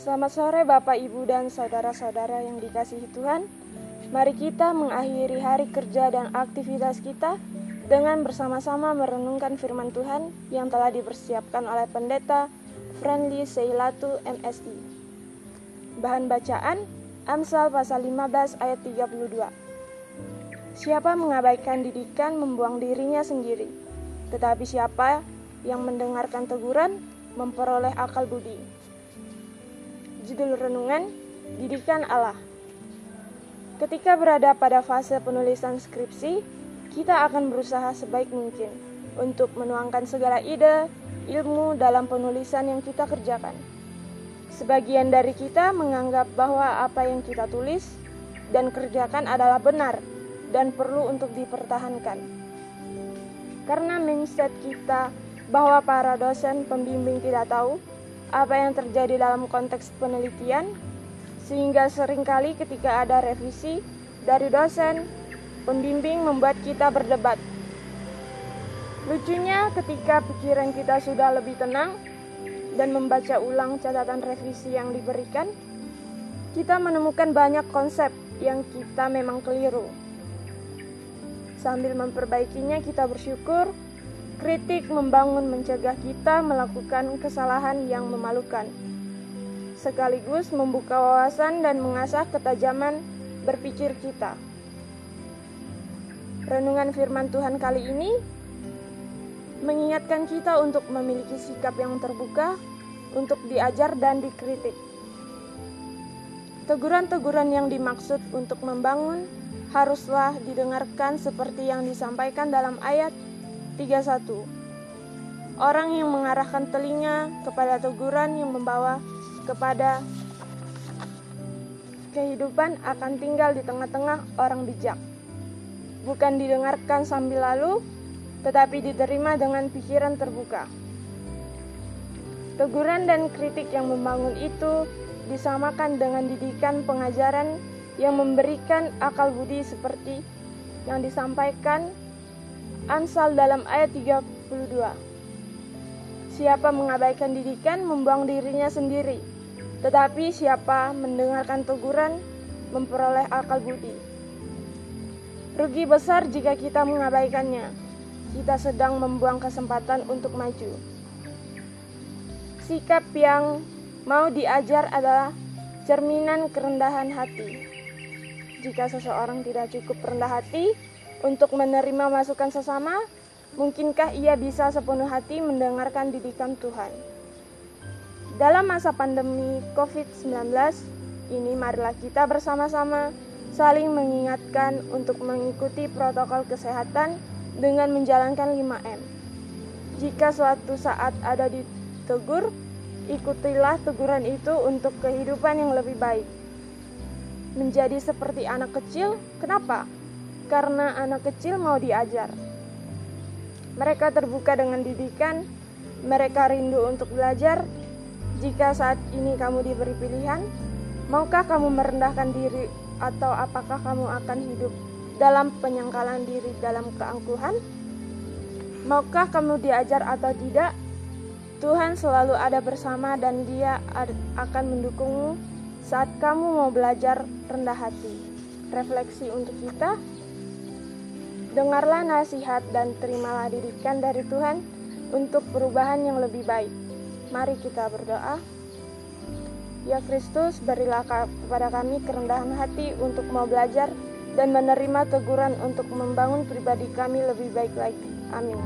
Selamat sore Bapak, Ibu, dan saudara-saudara yang dikasihi Tuhan. Mari kita mengakhiri hari kerja dan aktivitas kita dengan bersama-sama merenungkan firman Tuhan yang telah dipersiapkan oleh Pendeta Friendly Seilatu MSI. Bahan bacaan, Amsal pasal 15 ayat 32. Siapa mengabaikan didikan membuang dirinya sendiri, tetapi siapa yang mendengarkan teguran memperoleh akal budi. Judul renungan, Didikan Allah. Ketika berada pada fase penulisan skripsi, kita akan berusaha sebaik mungkin untuk menuangkan segala ide, ilmu dalam penulisan yang kita kerjakan. Sebagian dari kita menganggap bahwa apa yang kita tulis dan kerjakan adalah benar dan perlu untuk dipertahankan. Karena mindset kita bahwa para dosen pembimbing tidak tahu apa yang terjadi dalam konteks penelitian, sehingga seringkali ketika ada revisi dari dosen, pembimbing membuat kita berdebat. Lucunya ketika pikiran kita sudah lebih tenang dan membaca ulang catatan revisi yang diberikan, kita menemukan banyak konsep yang kita memang keliru. Sambil memperbaikinya, kita bersyukur. Kritik membangun mencegah kita melakukan kesalahan yang memalukan, sekaligus membuka wawasan dan mengasah ketajaman berpikir kita. Renungan firman Tuhan kali ini mengingatkan kita untuk memiliki sikap yang terbuka untuk diajar dan dikritik. Teguran-teguran yang dimaksud untuk membangun haruslah didengarkan seperti yang disampaikan dalam ayat 31. Orang yang mengarahkan telinga kepada teguran yang membawa kepada kehidupan akan tinggal di tengah-tengah orang bijak. Bukan didengarkan sambil lalu, tetapi diterima dengan pikiran terbuka. Teguran dan kritik yang membangun itu disamakan dengan didikan pengajaran yang memberikan akal budi seperti yang disampaikan Amsal dalam ayat 32. Siapa mengabaikan didikan membuang dirinya sendiri, tetapi siapa mendengarkan teguran memperoleh akal budi. Rugi besar jika kita mengabaikannya. Kita sedang membuang kesempatan untuk maju. Sikap yang mau diajar adalah cerminan kerendahan hati. Jika seseorang tidak cukup rendah hati untuk menerima masukan sesama, mungkinkah ia bisa sepenuh hati mendengarkan didikan Tuhan? Dalam masa pandemi COVID-19 ini, marilah kita bersama-sama saling mengingatkan untuk mengikuti protokol kesehatan dengan menjalankan 5M. Jika suatu saat ada ditegur, ikutilah teguran itu untuk kehidupan yang lebih baik. Menjadi seperti anak kecil, kenapa? Karena anak kecil mau diajar. Mereka terbuka dengan didikan, mereka rindu untuk belajar. Jika saat ini kamu diberi pilihan, maukah kamu merendahkan diri atau apakah kamu akan hidup dalam penyangkalan diri dalam keangkuhan? Maukah kamu diajar atau tidak? Tuhan selalu ada bersama dan Dia akan mendukungmu saat kamu mau belajar rendah hati. Refleksi untuk kita. Dengarlah nasihat dan terimalah didikan dari Tuhan untuk perubahan yang lebih baik. Mari kita berdoa. Ya Kristus, berilah kepada kami kerendahan hati untuk mau belajar dan menerima teguran untuk membangun pribadi kami lebih baik lagi. Amin.